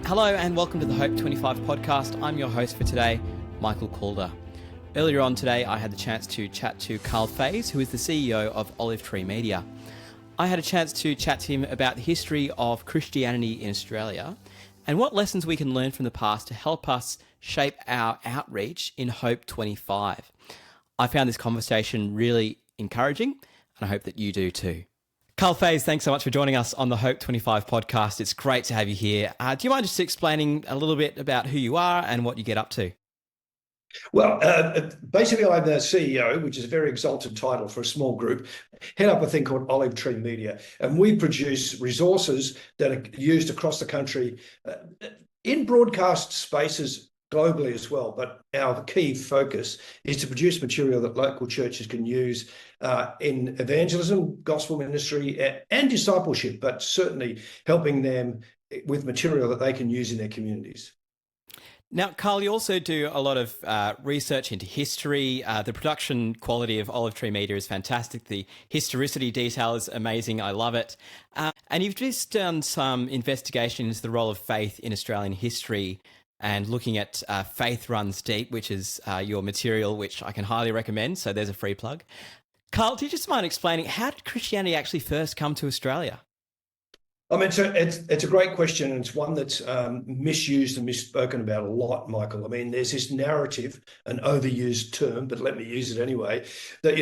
Hello and welcome to the Hope25 podcast. I'm your host for today, Michael Calder. Earlier on today, I had the chance to chat to Karl Faase, who is the CEO of Hope25 Media. I had a chance to chat to him about the history of Christianity in Australia and what lessons we can learn from the past to help us shape our outreach in Hope25. I found this conversation really encouraging, and I hope that you do too. Karl Faase, thanks so much for joining us on the Hope25 podcast. It's great to have you here. Do you mind just explaining a little bit about who you are and what you get up to? Well, basically, I'm the CEO, which is a very exalted title for a small group, head up a thing called Hope25 Media. And we produce resources that are used across the country in broadcast spaces globally as well. But our key focus is to produce material that local churches can use in evangelism, gospel ministry, and discipleship, but certainly helping them with material that they can use in their communities. Now, Karl, you also do a lot of research into history. The production quality of Hope25 Media is fantastic. The historicity detail is amazing. I love it. And you've just done some investigation into the role of faith in Australian history and looking at Faith Runs Deep, which is your material, which I can highly recommend. So there's a free plug. Karl, do you just mind explaining how did Christianity actually first come to Australia? I mean, so it's a great question, and it's one that's misused and misspoken about a lot, Michael. I mean, there's this narrative, an overused term, but let me use it anyway, that,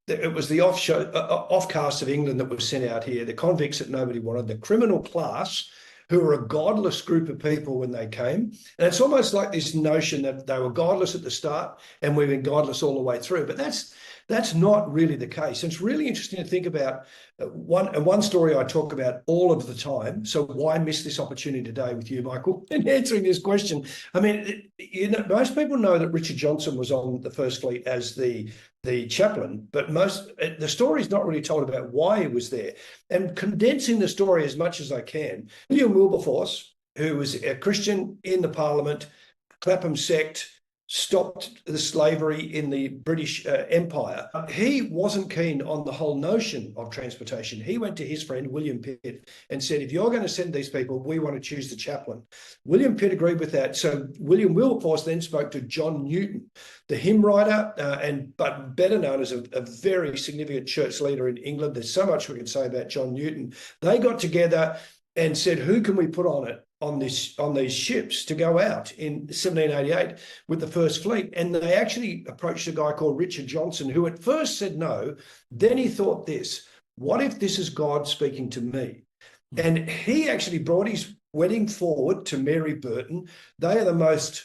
it was the offcasts of England that were sent out here, the convicts that nobody wanted, the criminal class, who were a godless group of people when they came. And it's almost like this notion that they were godless at the start and we've been godless all the way through. But that's not really the case. And it's really interesting to think about one story I talk about all of the time. So why miss this opportunity today with you, Michael, in answering this question? I mean, most people know that Richard Johnson was on the First Fleet as the chaplain, but the story is not really told about why he was there. And condensing the story as much as I can, William Wilberforce, who was a Christian in the Parliament, Clapham sect, stopped the slavery in the British Empire. He wasn't keen on the whole notion of transportation. He went to his friend, William Pitt, and said, if you're going to send these people, we want to choose the chaplain. William Pitt agreed with that. So William Wilberforce then spoke to John Newton, the hymn writer, but better known as a very significant church leader in England. There's so much we can say about John Newton. They got together and said, who can we put on it? On these ships to go out in 1788 with the First Fleet. And they actually approached a guy called Richard Johnson, who at first said no. Then he thought this, what if this is God speaking to me? And he actually brought his wedding forward to Mary Burton. They are the most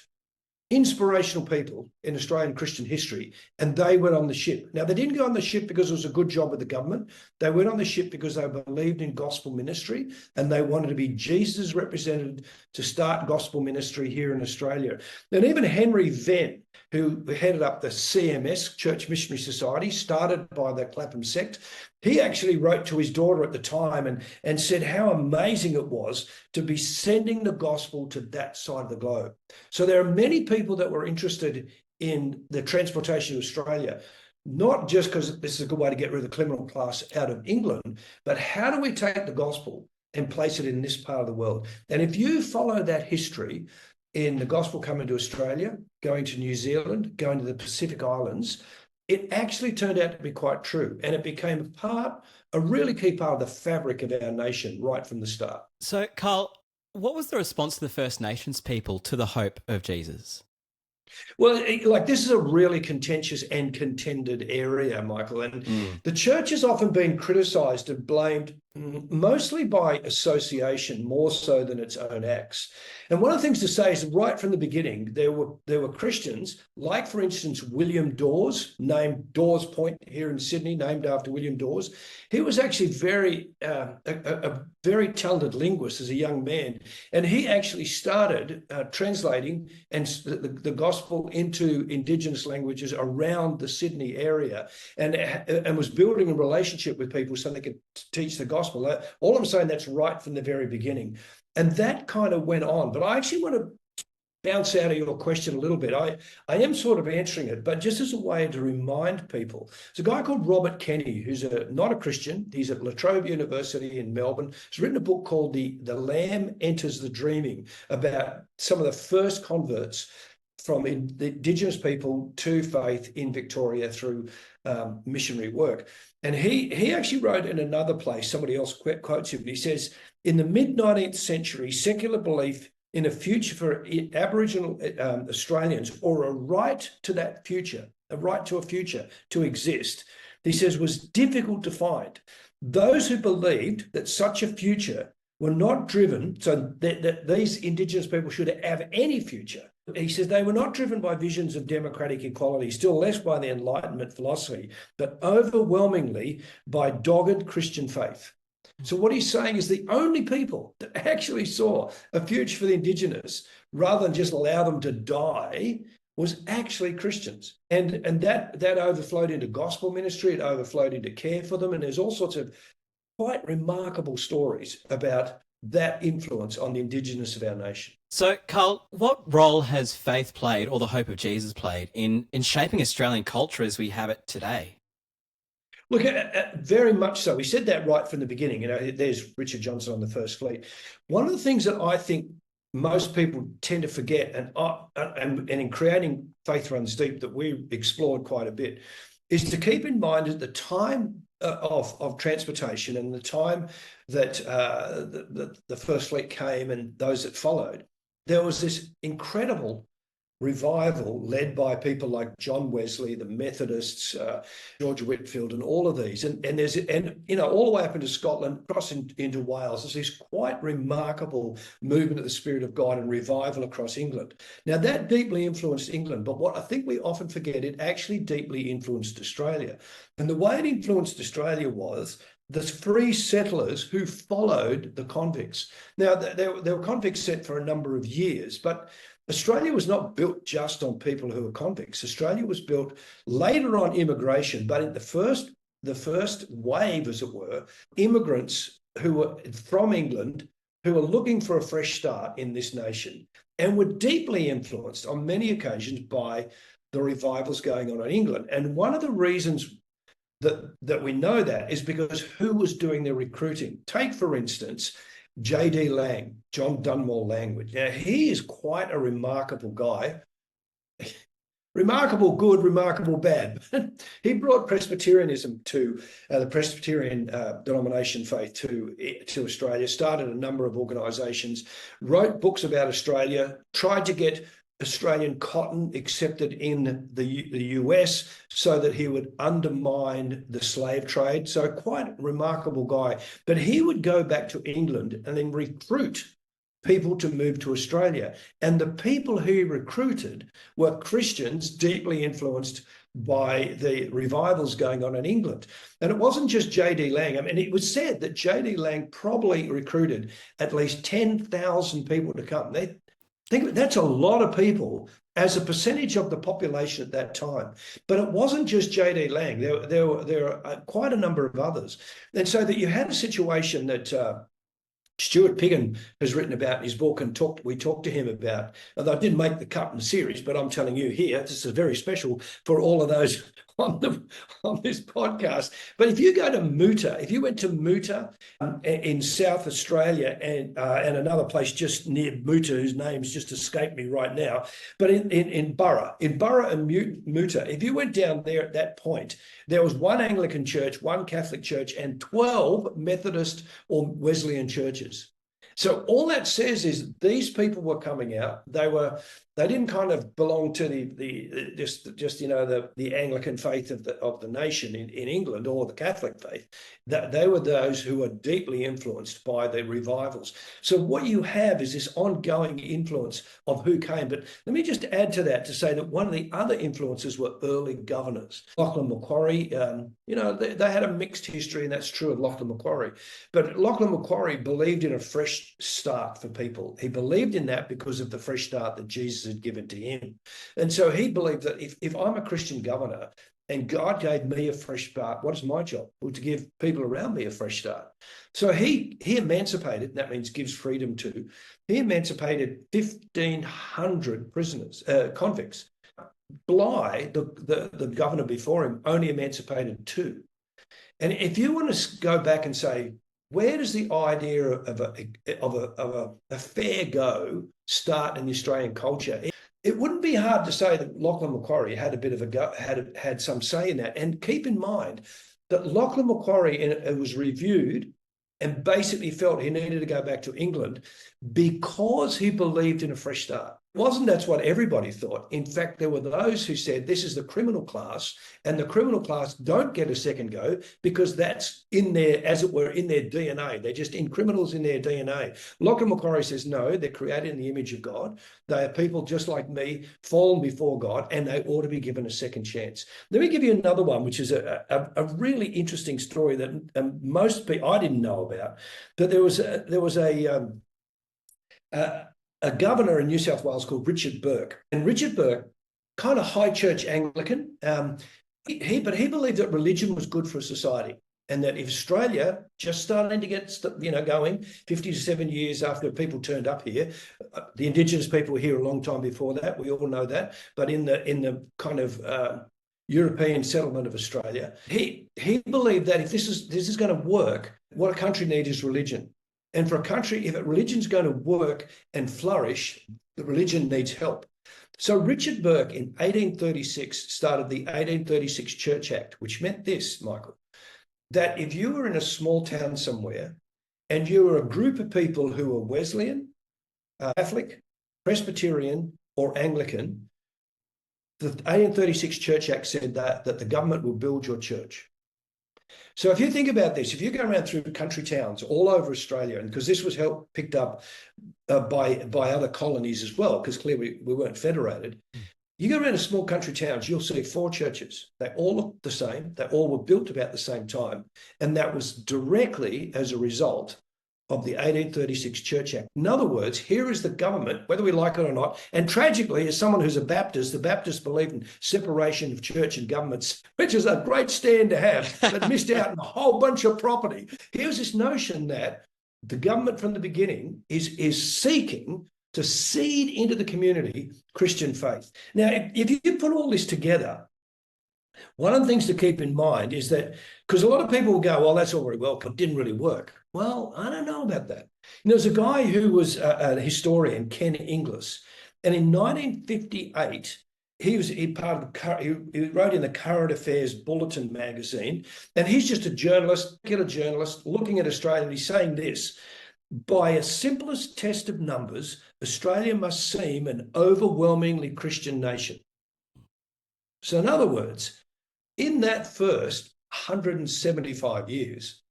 inspirational people in Australian Christian history, and they went on the ship. Now, they didn't go on the ship because it was a good job with the government. They went on the ship because they believed in gospel ministry, and they wanted to be Jesus' representative to start gospel ministry here in Australia. And even Henry Venn, who headed up the CMS, Church Missionary Society, started by the Clapham sect, he actually wrote to his daughter at the time and said how amazing it was to be sending the gospel to that side of the globe. So there are many people that were interested in the transportation of Australia, not just because this is a good way to get rid of the criminal class out of England, but how do we take the gospel and place it in this part of the world? And if you follow that history in the gospel coming to Australia, going to New Zealand, going to the Pacific Islands, it actually turned out to be quite true. And it became a really key part of the fabric of our nation right from the start. So, Karl, what was the response of the First Nations people to the hope of Jesus? Well, this is a really contentious and contended area, Michael. And the church has often been criticised and blamed mostly by association more so than its own acts. And one of the things to say is right from the beginning, there were Christians, like, for instance, William Dawes, named Dawes Point here in Sydney, named after William Dawes. He was actually a very talented linguist as a young man. And he actually started translating the gospel into Indigenous languages around the Sydney area and was building a relationship with people so they could teach the gospel. All I'm saying, that's right from the very beginning. And that kind of went on. But I actually want to bounce out of your question a little bit. I am sort of answering it, but just as a way to remind people. There's a guy called Robert Kenny, who's not a Christian. He's at La Trobe University in Melbourne. He's written a book called The Lamb Enters the Dreaming, about some of the first converts from the Indigenous people to faith in Victoria through missionary work. And he actually wrote in another place, somebody else quotes him, he says, in the mid-19th century, secular belief in a future for Aboriginal Australians, or a right to that future, a right to a future to exist, he says, was difficult to find. Those who believed that such a future were not driven, so that these Indigenous people should have any future. He says they were not driven by visions of democratic equality, still less by the Enlightenment philosophy, but overwhelmingly by dogged Christian faith. So what he's saying is the only people that actually saw a future for the Indigenous, rather than just allow them to die, was actually Christians. And that overflowed into gospel ministry, it overflowed into care for them, and there's all sorts of quite remarkable stories about that influence on the Indigenous of our nation. So, Karl, what role has faith played, or the hope of Jesus played, in shaping Australian culture as we have it today? Look, very much so. We said that right from the beginning. There's Richard Johnson on the First Fleet. One of the things that I think most people tend to forget, and in creating Faith Runs Deep that we explored quite a bit, is to keep in mind at the time of transportation and the time that the First Fleet came and those that followed, there was this incredible revival led by people like John Wesley, the Methodists, George Whitefield, and all of these. And all the way up into Scotland, across into Wales, there's this quite remarkable movement of the Spirit of God and revival across England. Now, that deeply influenced England, but what I think we often forget, it actually deeply influenced Australia. And the way it influenced Australia was the free settlers who followed the convicts. Now, there were convicts set for a number of years, but Australia was not built just on people who were convicts. Australia was built later on immigration, but in the first wave, as it were, immigrants who were from England, who were looking for a fresh start in this nation, and were deeply influenced on many occasions by the revivals going on in England. And one of the reasons that we know that is because who was doing the recruiting? Take, for instance, J.D. Lang, John Dunmore Langwood. Now, he is quite a remarkable guy. Remarkable good, remarkable bad. He brought Presbyterianism to the Presbyterian denomination faith to Australia, started a number of organisations, wrote books about Australia, tried to get Australian cotton accepted in the US so that he would undermine the slave trade. So quite a remarkable guy. But he would go back to England and then recruit people to move to Australia. And the people who he recruited were Christians deeply influenced by the revivals going on in England. And it wasn't just J.D. Lang. I mean, it was said that J.D. Lang probably recruited at least 10,000 people to come. That's a lot of people as a percentage of the population at that time. But it wasn't just J.D. Lang. There were quite a number of others. And so that you had a situation that Stuart Piggin has written about in his book, and we talked to him about, although I didn't make the cut in the series, but I'm telling you here, this is very special for all of those on this podcast. But if you go to Moota, if you went to Moota in South Australia and another place just near Moota, whose name's just escaped me right now, but in Burra and Moota, if you went down there at that point, there was one Anglican church, one Catholic church, and 12 Methodist or Wesleyan churches. So all that says is these people were coming out. They didn't kind of belong to the Anglican faith of the nation in England, or the Catholic faith. That they were those who were deeply influenced by the revivals. So what you have is this ongoing influence of who came. But let me just add to that to say that one of the other influences were early governors. Lachlan Macquarie, they had a mixed history, and that's true of Lachlan Macquarie. But Lachlan Macquarie believed in a fresh start for people. He believed in that because of the fresh start that Jesus had given to him. And so he believed that if I'm a Christian governor, And God gave me a fresh start. What is my job? Well, to give people around me a fresh start. So he emancipated, that means gives freedom to, he emancipated 1,500 prisoners, convicts. Bligh, the governor before him, only emancipated 2. And if you want to go back and say, where does the idea of a fair go start in the Australian culture? It wouldn't be hard to say that Lachlan Macquarie had a bit of a go, had some say in that. And keep in mind that Lachlan Macquarie was reviewed and basically felt he needed to go back to England because he believed in a fresh start. It wasn't that's what everybody thought. In fact, there were those who said this is the criminal class, and the criminal class don't get a second go because that's in their, as it were, in their DNA. They're just criminals in their DNA. Lachlan Macquarie says, no, they're created in the image of God. They are people just like me, fallen before God, and they ought to be given a second chance. Let me give you another one, which is a really interesting story that most people, I didn't know about, but there was a governor in New South Wales called Richard Burke. And Richard Burke, kind of high church Anglican, but he believed that religion was good for society, and that if Australia just starting to get going 50 to 7 years after people turned up here, the Indigenous people were here a long time before that. We all know that. But in the kind of European settlement of Australia, he believed that if this is going to work, what a country needs is religion. And for a country, if religion's going to work and flourish, the religion needs help. So Richard Burke in 1836 started the 1836 Church Act, which meant this, Michael, that if you were in a small town somewhere and you were a group of people who were Wesleyan, Catholic, Presbyterian, or Anglican, the 1836 Church Act said that the government will build your church. So if you think about this, if you go around through country towns all over Australia, and because this was picked up by other colonies as well, because clearly we weren't federated, you go around to small country towns, you'll see 4 churches. They all look the same. They all were built about the same time. And that was directly as a result of the 1836 Church Act. In other words, here is the government, whether we like it or not. And tragically, as someone who's a Baptist, the Baptists believe in separation of church and governments, which is a great stand to have, but missed out on a whole bunch of property. Here's this notion that the government from the beginning is seeking to seed into the community Christian faith. Now, if you put all this together, one of the things to keep in mind is that, because a lot of people will go, well, that's all very well, but it didn't really work. Well, I don't know about that. There's a guy who was a historian, Ken Inglis, and in 1958, he wrote in the Current Affairs Bulletin magazine, and he's just a journalist, looking at Australia, and he's saying this: by a simplest test of numbers, Australia must seem an overwhelmingly Christian nation. So in other words, in that first 175 years,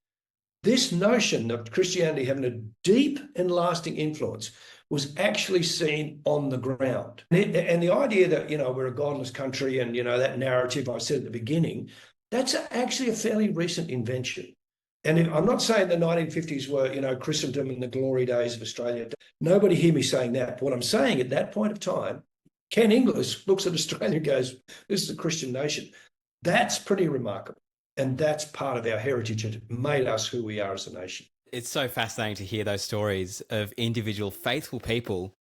this notion of Christianity having a deep and lasting influence was actually seen on the ground. And the idea that, we're a godless country and, that narrative I said at the beginning, that's actually a fairly recent invention. And I'm not saying the 1950s were, Christendom and the glory days of Australia. Nobody hear me saying that. But what I'm saying at that point of time, Ken Inglis looks at Australia and goes, this is a Christian nation. That's pretty remarkable. And that's part of our heritage. It made us who we are as a nation. It's so fascinating to hear those stories of individual faithful people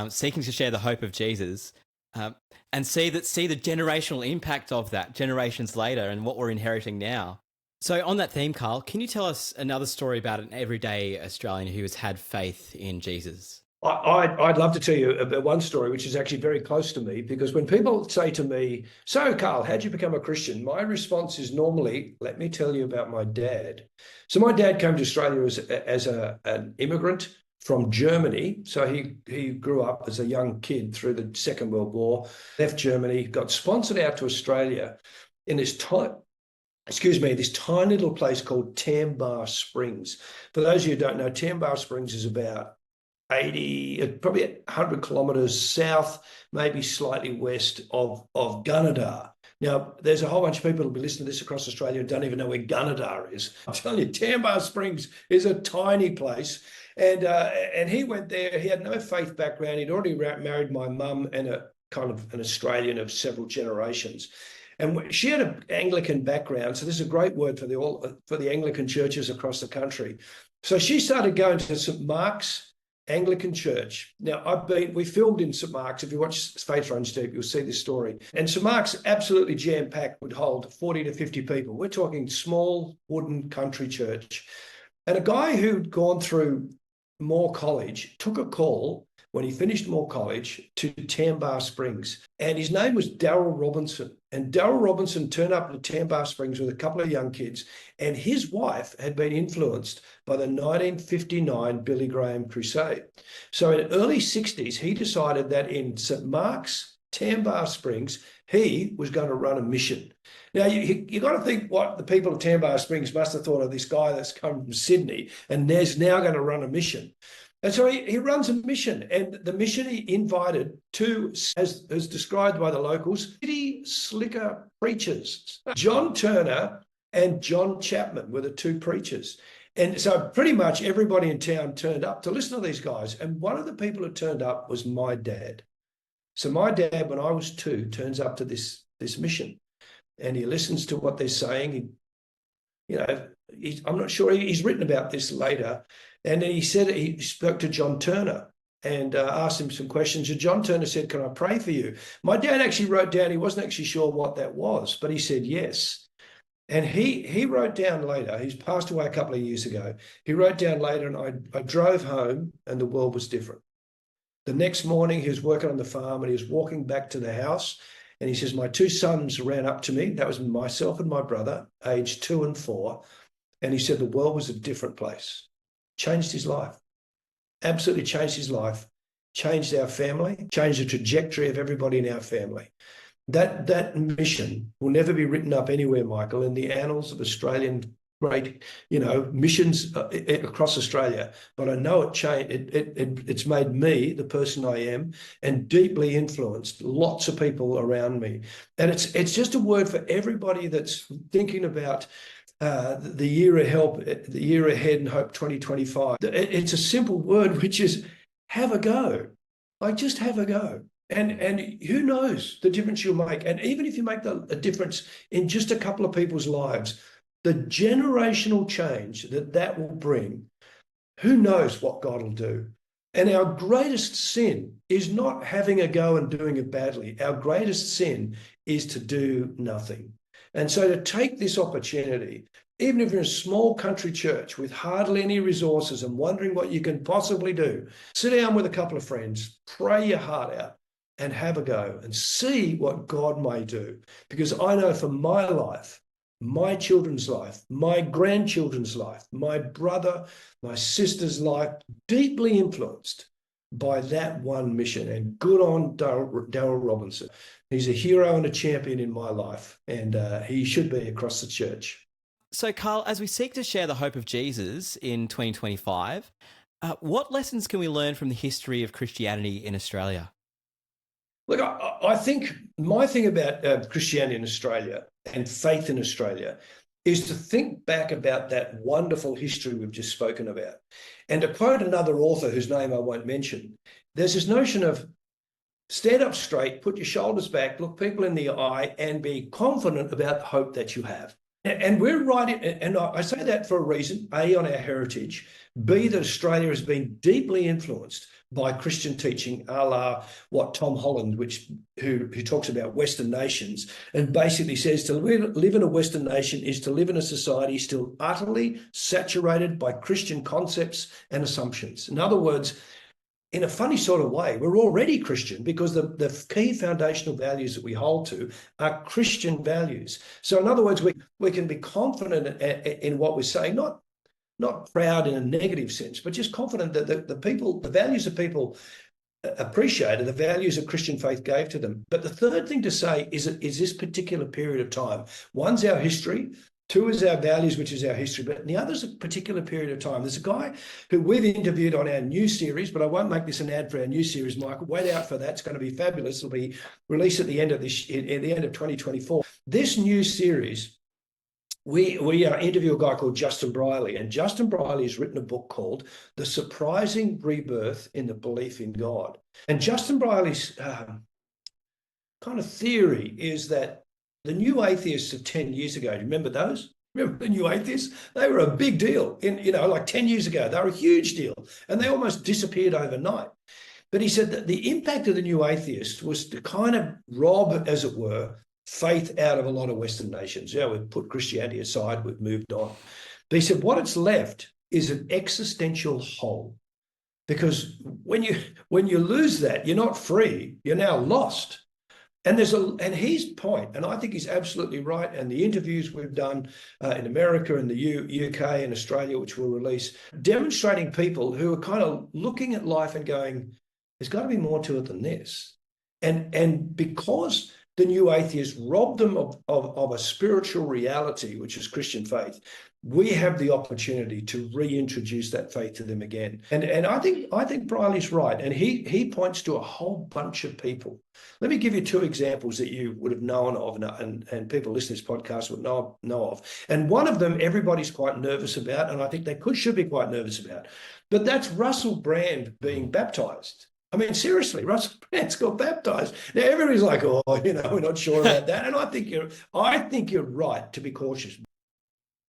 seeking to share the hope of Jesus and see the generational impact of that generations later and what we're inheriting now. So on that theme, Karl, can you tell us another story about an everyday Australian who has had faith in Jesus? I'd love to tell you about one story, which is actually very close to me, because when people say to me, so Karl, how'd you become a Christian? My response is normally, let me tell you about my dad. So my dad came to Australia as an immigrant from Germany. So he grew up as a young kid through the Second World War, left Germany, got sponsored out to Australia in this this tiny little place called Tambar Springs. For those of you who don't know, Tambar Springs is about probably 100 kilometres south, maybe slightly west of Gunnedah. Now, there's a whole bunch of people who'll be listening to this across Australia who don't even know where Gunnedah is. I'm telling you, Tambar Springs is a tiny place. And he went there. He had no faith background. He'd already married my mum and a kind of an Australian of several generations. And she had an Anglican background, so this is a great word for the Anglican churches across the country. So she started going to St. Mark's Anglican Church. Now, we filmed in St. Mark's. If you watch Faith Runs Deep, you'll see this story. And St. Mark's, absolutely jam-packed, would hold 40 to 50 people. We're talking small wooden country church. And a guy who'd gone through Moore College took a call when he finished Moore College to Tambar Springs. And his name was Darrell Robinson. And Darrell Robinson turned up to Tambar Springs with a couple of young kids. And his wife had been influenced by the 1959 Billy Graham Crusade. So in the early 60s, he decided that in St. Mark's, Tambar Springs, he was going to run a mission. Now, you got to think what the people of Tambar Springs must have thought of this guy that's come from Sydney and is now going to run a mission. And so he runs a mission, and the mission he invited two, as described by the locals, city slicker preachers. John Turner and John Chapman were the two preachers. And so pretty much everybody in town turned up to listen to these guys. And one of the people who turned up was my dad. So my dad, when I was 2, turns up to this mission, and he listens to what they're saying. I'm not sure, he's written about this later. And he said he spoke to John Turner and asked him some questions. And John Turner said, "Can I pray for you?" My dad actually wrote down, he wasn't actually sure what that was, but he said yes. And he wrote down later, he's passed away a couple of years ago. He wrote down later, and I drove home and the world was different. The next morning, he was working on the farm and he was walking back to the house. And he says, my 2 sons ran up to me. That was myself and my brother, aged 2 and 4. And he said the world was a different place. Changed his life. Absolutely changed his life. Changed our family. Changed the trajectory of everybody in our family. That mission will never be written up anywhere, Michael, in the annals of Australian great, missions across Australia. But I know it changed. It's made me the person I am, and deeply influenced lots of people around me. And it's just a word for everybody that's thinking about the year ahead in Hope 2025. It's a simple word, which is have a go. Like, just have a go. And who knows the difference you'll make. And even if you make a difference in just a couple of people's lives, the generational change that will bring, who knows what God will do. And our greatest sin is not having a go and doing it badly. Our greatest sin is to do nothing. And so to take this opportunity, even if you're in a small country church with hardly any resources and wondering what you can possibly do, sit down with a couple of friends, pray your heart out, and have a go and see what God may do. Because I know for my life, my children's life, my grandchildren's life, my brother, my sister's life, deeply influenced by that one mission. And good on Darrell Robinson. He's a hero and a champion in my life, and he should be across the church. So, Karl, as we seek to share the hope of Jesus in 2025, what lessons can we learn from the history of Christianity in Australia? Look, I think my thing about Christianity in Australia and faith in Australia is to think back about that wonderful history we've just spoken about. And to quote another author whose name I won't mention, there's this notion of stand up straight, put your shoulders back, look people in the eye, and be confident about the hope that you have. And we're right, and I say that for a reason: A, on our heritage; B, that Australia has been deeply influenced by Christian teaching, a la what Tom Holland, who talks about Western nations, and basically says to live in a Western nation is to live in a society still utterly saturated by Christian concepts and assumptions. In other words, in a funny sort of way, we're already Christian because the key foundational values that we hold to are Christian values. So in other words, we can be confident in what we're saying, not proud in a negative sense, but just confident that the values that people appreciated, the values that Christian faith gave to them. But the third thing to say is this particular period of time. One's our history. 2 is our values, which is our history, but the other is a particular period of time. There's a guy who we've interviewed on our new series, but I won't make this an ad for our new series, Michael. Wait out for that. It's going to be fabulous. It'll be released at the end of 2024. This new series, we interview a guy called Justin Briley, and Justin Briley has written a book called The Surprising Rebirth in the Belief in God. And Justin Briley's kind of theory is that The new atheists of 10 years ago, do you remember those? Remember the new atheists? They were a big deal. Like 10 years ago, they were a huge deal, and they almost disappeared overnight. But he said that the impact of the new atheist was to kind of rob, as it were, faith out of a lot of Western nations. We've put Christianity aside, we've moved on. But he said what it's left is an existential hole. Because when you lose that, you're not free, you're now lost. And his point, and I think he's absolutely right, and the interviews we've done in America and the UK and Australia, which we'll release, demonstrating people who are kind of looking at life and going, there's got to be more to it than this. And because the new atheists robbed them of a spiritual reality, which is Christian faith, we have the opportunity to reintroduce that faith to them again. And I think Briley's right. And he points to a whole bunch of people. Let me give you two examples that you would have known of, and people listening to this podcast would know of. And one of them, everybody's quite nervous about, and I think they should be quite nervous about. But that's Russell Brand being baptized. I mean, seriously, Russell Brand's got baptized. Now everybody's like, oh, we're not sure about that. And I think you're right to be cautious.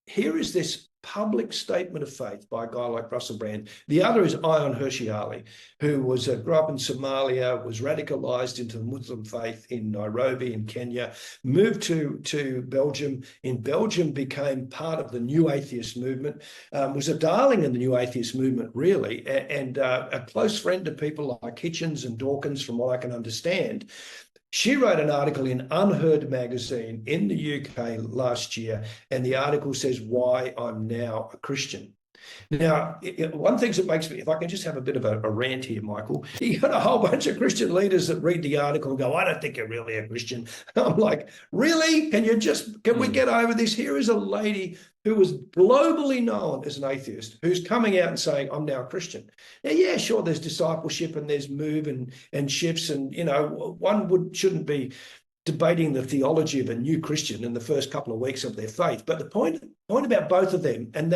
Here is this public statement of faith by a guy like Russell Brand. The other is Ion Hershiali, who grew up in Somalia, was radicalized into the Muslim faith in Nairobi in Kenya, moved to Belgium. In Belgium, became part of the New Atheist movement, was a darling in the New Atheist movement, really, and a close friend to people like Hitchens and Dawkins, from what I can understand. She wrote an article in Unheard magazine in the UK last year, and the article says why I'm now a Christian. Now, one thing that makes me, if I can just have a bit of a rant here, Michael, you got a whole bunch of Christian leaders that read the article and go, I don't think you're really a Christian. I'm like, really? Can we get over this? Here is a lady who was globally known as an atheist, who's coming out and saying, I'm now a Christian. Now, yeah, sure, there's discipleship and there's move and shifts, and, one shouldn't be debating the theology of a new Christian in the first couple of weeks of their faith. But the point about both of them, and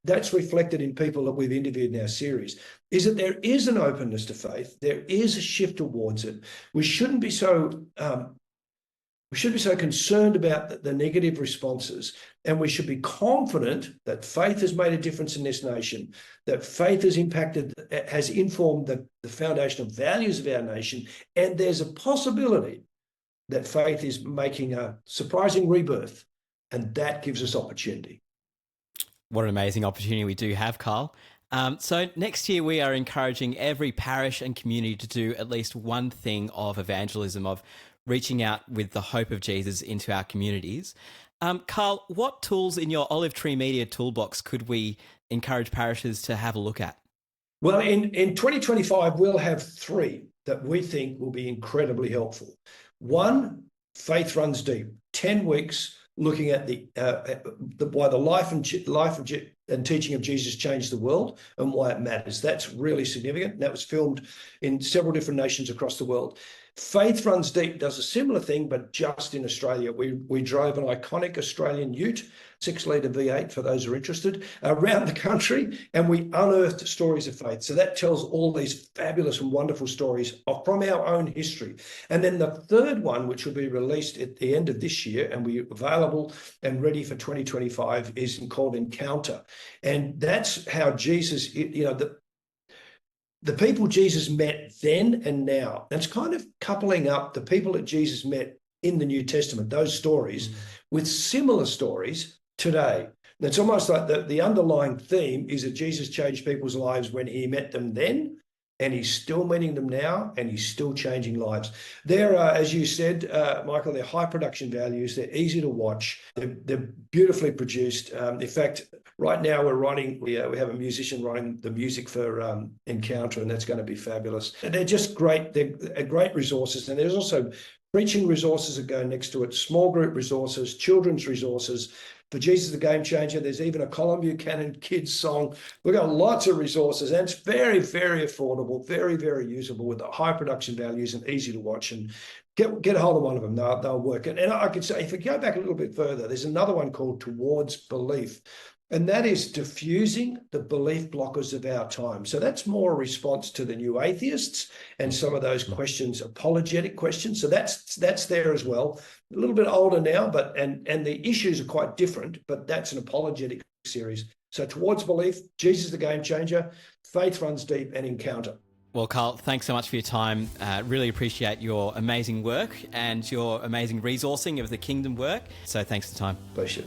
that's reflected in people that we've interviewed in our series, is that there is an openness to faith. There is a shift towards it. We shouldn't be so concerned about the negative responses, and we should be confident that faith has made a difference in this nation, that faith has informed the foundational values of our nation, and there's a possibility that faith is making a surprising rebirth, and that gives us opportunity. What an amazing opportunity we do have, Karl. So next year we are encouraging every parish and community to do at least one thing of evangelism, of reaching out with the hope of Jesus into our communities. Karl, what tools in your Olive Tree Media toolbox could we encourage parishes to have a look at? Well, in 2025, we'll have three that we think will be incredibly helpful. One, Faith Runs Deep, 10 weeks looking at why the life and teaching of Jesus changed the world and why it matters. That's really significant. That was filmed in several different nations across the world. Faith Runs Deep does a similar thing, but just in Australia. We drove an iconic Australian ute, 6-litre V8 for those who are interested, around the country, and we unearthed stories of faith. So that tells all these fabulous and wonderful stories from our own history. And then the third one, which will be released at the end of this year and be available and ready for 2025, is called Encounter. And that's how Jesus, the people Jesus met then and now. And it's kind of coupling up the people that Jesus met in the New Testament, those stories, with similar stories today. And it's almost like the underlying theme is that Jesus changed people's lives when he met them then, and he's still meeting them now, and he's still changing lives. They're, as you said, Michael, they're high production values. They're easy to watch. They're beautifully produced. In fact, right now we have a musician writing the music for Encounter, and that's going to be fabulous. And they're just great. They're great resources. And there's also preaching resources that go next to it, small group resources, children's resources. For Jesus the Game Changer, there's even a Colin Buchanan kids song. We've got lots of resources, and it's very, very affordable, very, very usable, with high production values and easy to watch. And get a hold of one of them. They'll work. And I could say, if we go back a little bit further, there's another one called Towards Belief. And that is diffusing the belief blockers of our time. So that's more a response to the new atheists and some of those questions, apologetic questions. So that's there as well. A little bit older now, but and the issues are quite different, but that's an apologetic series. So towards belief, Jesus the game changer, faith runs deep, and encounter. Well, Karl, thanks so much for your time. Really appreciate your amazing work and your amazing resourcing of the kingdom work. So thanks for the time. Pleasure.